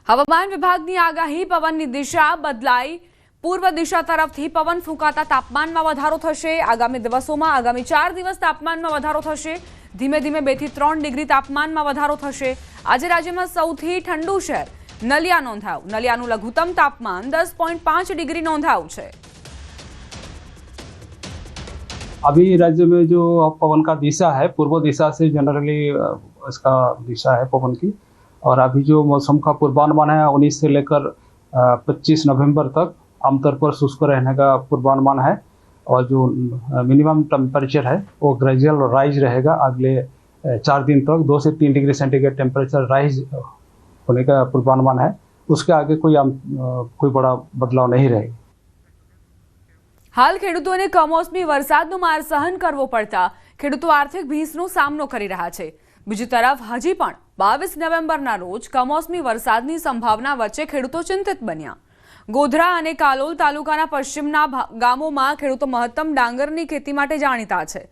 હવામાન વિભાગની આગાહી પવનની દિશા બદલાઈ પૂર્વ દિશા તરફથી પવન ફૂંકાતા તાપમાનમાં વધારો થશે। આગામી દિવસોમાં આગામી 4 દિવસ તાપમાનમાં વધારો થશે। ધીમે ધીમે 2 થી 3 ડિગ્રી તાપમાનમાં વધારો થશે। આજે રાજ્યમાં સૌથી ઠંડુ શહેર નલિયા નોંધાયું। નલિયાનું લઘુત્તમ તાપમાન 10.5 डिग्री नोंधाયું છે। अभी राज्य में जो पवन का दिशा है पूर्व दिशा से जनरली इसका दिशा है पवन की, और अभी जो मौसम का पूर्वानुमान है 19 से लेकर 25 नवंबर तक आमतौर पर शुष्क रहने का पूर्वानुमान है, और जो मिनिमम टेम्परेचर है वो ग्रेजुअल राइज रहेगा। अगले 4 दिन तक 2 से 3 डिग्री सेंटीग्रेड टेम्परेचर राइज होने का पूर्वानुमान है। उसके आगे कोई बड़ा बदलाव नहीं रहेगा। हाल खेडूतोने कमोसमी वरसादनो मार सहन करवो पड़ता खेडूतो आर्थिक भीसनो सामनो करी रह्या छे। बीजी तरफ हजी पण 22 नवेम्बरना रोज कमोसमी वरसादनी संभावना वच्चे खेडूतो चिंतित बन्या। गोधरा अने कालोल तालुकाना पश्चिमना गामोमां खेडूतो महत्तम डांगरनी खेती माटे जाणीता छे।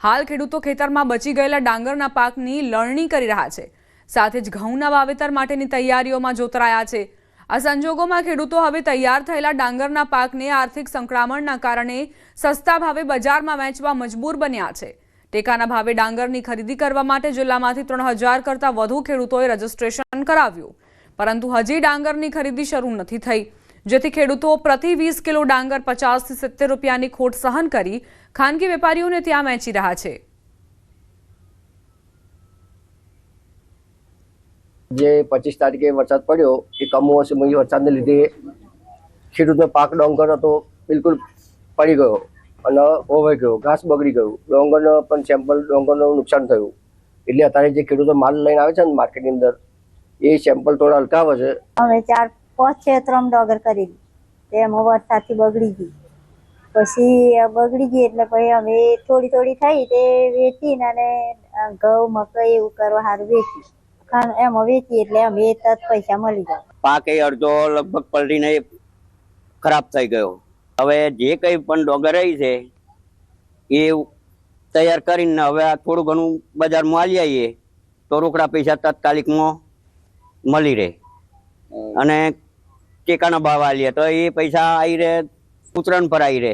हाल खेडूतो खेतरमां बची गयेला डांगरना पाकनी लणणी करी रह्या छे। साथे ज घऊंना वावेतर माटेनी तैयारीओमां जोतराया छे। आ संजोगोमां खेडूतो हवे तैयार थयेला डांगरना पाकने आर्थिक संकळामणना कारणे सस्ता भावे बजारमां वेचवा मजबूर बन्या छे। टेकाना भावे डांगरनी खरीदी करवा माटे जिल्लामांथी 3000 करता वधु खेडूतोए रजिस्ट्रेशन कराव्युं, परंतु हजी डांगरनी खरीदी शरू नथी थई, जेथी खेडूतो प्रति 20 किलो डांगर 50 થી 70 રૂપિયાની ખોટ સહન કરી ખાનગી વેપારીઓને ત્યાં વેચી રહ્યા છે। જે 25 તારીખે વરસાદ પડ્યો એ કમોસમી વરસાદને લીધે ખેડૂતનો પાક ડાંગર હતો બિલકુલ પડી ગયો અને હોવાઈ ગયો, ઘાસ બગડી ગયું, ડાંગરનો પણ સેમ્પલ ડાંગરનું નુકસાન થયું। એટલે અત્યારે જે ખેડૂતો માલ લઈને આવે છે ને માર્કેટની અંદર એ સેમ્પલ થોડા હલકાવે છે। હવે 4-5 ક્ષેત્રમાં ડાંગર કરી તેમાં વરસાદથી બગડી ગઈ, પછી બગડી ગઈ એટલે પછી અમે થોડી થઈ તે વેચીને અને ઘઉં મકઈ એવું કરવા સારું વેચી એમાં વેચી એટલે અમે તરત પૈસા મળી જાય। પાક એ અડધો લગભગ પલટીને ખરાબ થઈ ગયો। હવે જે કંઈ પણ ડોંગર રહી છે એ તૈયાર કરીને હવે આ થોડું ઘણું બજારમાં આલી આવીએ તો રોકડા પૈસા તાત્કાલિકમાં મળી રહે, અને ટેકાના ભાવ આલીએ તો એ પૈસા આવી રહે, ઉતરણ પર આવી રહે।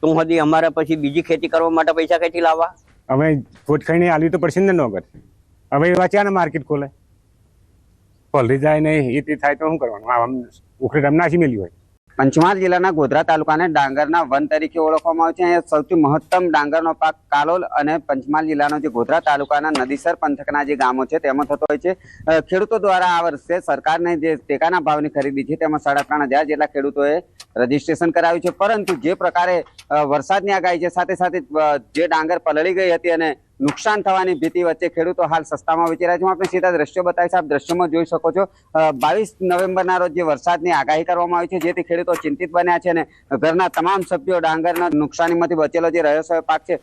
તો હજી અમારે પછી બીજી ખેતી કરવા માટે પૈસા ક્યાંથી લાવવા? અમે ફોટ ખાઈને આલી તો પડશે ને ડોંગર। હવે એવા ક્યાં માર્કેટ ખોલે, પલરી જાય નહીં એ થાય તો શું કરવાનું? આમ ઉખડી રમ નાસી મેલી હોય। પંચમહાલ જિલ્લાના ગોધરા તાલુકાને ડાંગરના વન તરીકે ઓળખવામાં આવે છે। અહીંયા સૌથી મહત્તમ ડાંગરનો પાક કાલોલ અને પંચમહાલ જિલ્લાનો જે ગોધરા તાલુકાના નદીસર પંથકના જે ગામો છે તેમાં થતો હોય છે। ખેડૂતો દ્વારા આ વર્ષે સરકારને જે ટેકાના ભાવની ખરીદી છે તેમાં 3500 જેટલા ખેડૂતોએ રજીસ્ટ્રેશન કરાવ્યું છે, પરંતુ જે પ્રકારે વરસાદની આગાહી છે સાથે સાથે જે ડાંગર પલળી ગઈ હતી અને નુકસાન થવાની ભીતિ વચ્ચે ખેડૂતો હાલ સસ્તામાં વેચી રહ્યા છે। હું આપણે સીધા દ્રશ્યો બતાવીશ, આપ દ્રશ્યોમાં જોઈ શકો છો। 22 નવેમ્બરના રોજ જે વરસાદની આગાહી કરવામાં આવી છે જેથી ખેડૂતો ચિંતિત બન્યા છે અને ઘરના તમામ સભ્યો ડાંગરના નુકસાનીમાંથી બચેલો જે રહેશો પાક છે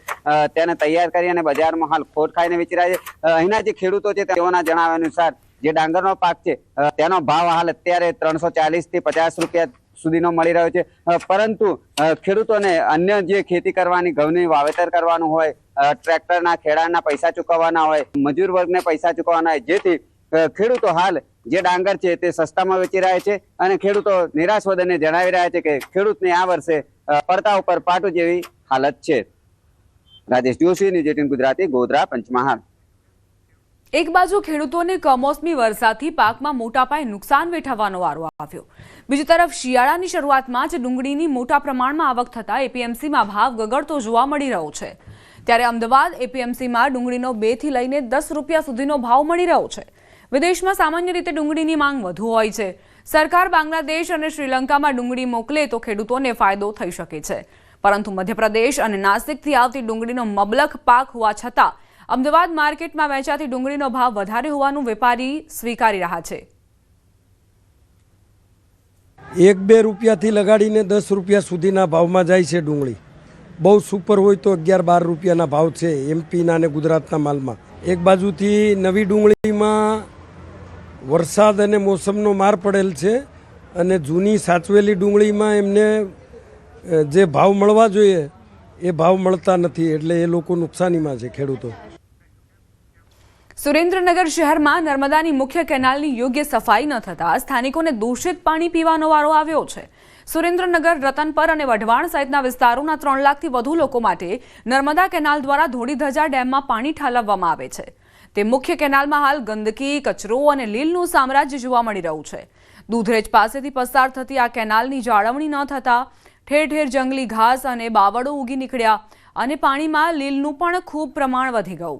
તેને તૈયાર કરી અને બજારમાં હાલ ખોટ ખાઈને વેચી રહ્યા છે। અહીંના જે ખેડૂતો છે તેઓના જણાવ્યા અનુસાર જે ડાંગરનો પાક છે તેનો ભાવ હાલ અત્યારે 340 થી 50 રૂપિયા સુધીનો મળી રહ્યો છે, પરંતુ ખેડૂતોને અન્ય જે ખેતી કરવાની ઘઉંની વાવેતર કરવાનું હોય, ટ્રેક્ટરના ખેડાના પૈસા ચૂકવવાના હોય, મજૂર વર્ગને પૈસા ચૂકવવાના હોય, જેથી ખેડૂતો હાલ જે ડાંગર છે તે સસ્તામાં વેચી રહ્યા છે અને ખેડૂતો નિરાશ વદને જણાવી રહ્યા છે કે ખેડૂતને આ વર્ષે પડતા ઉપર પાટું જેવી હાલત છે। રાજેશ જોશી, ન્યૂઝ 18 ગુજરાતી, ગોધરા, પંચમહાલ। એક બાજુ ખેડૂતોને કમોસમી વરસાદથી પાકમાં મોટા પાયે નુકસાન વેઠવવાનો વારો આવ્યો, બીજી તરફ શિયાળાની શરૂઆતમાં જ ડુંગળીની મોટા પ્રમાણમાં આવક થતા એપીએમસીમાં ભાવ ગગડતો જોવા મળી રહ્યો છે। ત્યારે અમદાવાદ એપીએમસીમાં ડુંગળીનો 2 થી લઈને 10 રૂપિયા સુધીનો ભાવ મળી રહ્યો છે। વિદેશમાં સામાન્ય રીતે ડુંગળીની માંગ વધુ હોય છે। સરકાર બાંગ્લાદેશ અને શ્રીલંકામાં ડુંગળી મોકલે તો ખેડૂતોને ફાયદો થઈ શકે છે, પરંતુ મધ્યપ્રદેશ અને નાસિકથી આવતી ડુંગળીનો મબલખ પાક હોવા છતાં અમદાવાદ માર્કેટમાં વેચાતી ડુંગળીનો ભાવ વધારે હોવાનું વેપારી સ્વીકારી રહ્યા છે। 1-2 રૂપિયાથી લગાડીને 10 રૂપિયા સુધીના ભાવમાં જાય છે ડુંગળી। બહુ સુપર હોય તો 11-12 રૂપિયાના ભાવ છે એમપીના અને ગુજરાતના માલમાં। એક બાજુથી નવી ડુંગળીમાં વરસાદ અને મોસમનો માર પડેલ છે અને જૂની સાચવેલી ડુંગળીમાં એમને જે ભાવ મળવા જોઈએ એ ભાવ મળતા નથી, એટલે એ લોકો નુકસાનીમાં છે ખેડૂતો। સુરેન્દ્રનગર શહેરમાં નર્મદાની મુખ્ય કેનાલની યોગ્ય સફાઈ ન થતા સ્થાનિકોને દૂષિત પાણી પીવાનો વારો આવ્યો છે. સુરેન્દ્રનગર, રતનપર અને વઢવાણ સહિતના વિસ્તારોના 3 લાખથી વધુ લોકો માટે નર્મદા કેનાલ દ્વારા ધોળીધજા ડેમમાં પાણી ઠાલવવામાં આવે છે. તે મુખ્ય કેનાલમાં હાલ ગંદકી, કચરો અને લીલનું સામ્રાજ્ય જોવા મળી રહ્યું છે. દૂધરેજ પાસેથી પસાર થતી આ કેનાલની જાળવણી ન થતા ઠેર ઠેર જંગલી ઘાસ અને બાવળો ઉગી નીકળ્યા અને પાણીમાં લીલનું પણ ખૂબ પ્રમાણ વધી ગયું.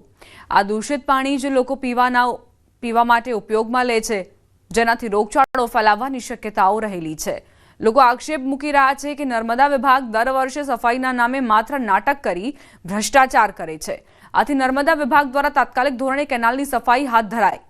આ દૂષિત પાણી જ લોકો પીવા માટે ઉપયોગમાં લે છે, જેનાથી રોગચાળો ફેલાવવાની શક્યતાઓ રહેલી છે. લોકો આક્ષેપ મૂકી રહ્યા છે કે નર્મદા વિભાગ દર વર્ષે સફાઈના નામે માત્ર નાટક કરી ભ્રષ્ટાચાર કરે છે. આથી નર્મદા વિભાગ દ્વારા તાત્કાલિક ધોરણે કેનાલની સફાઈ હાથ ધરાય.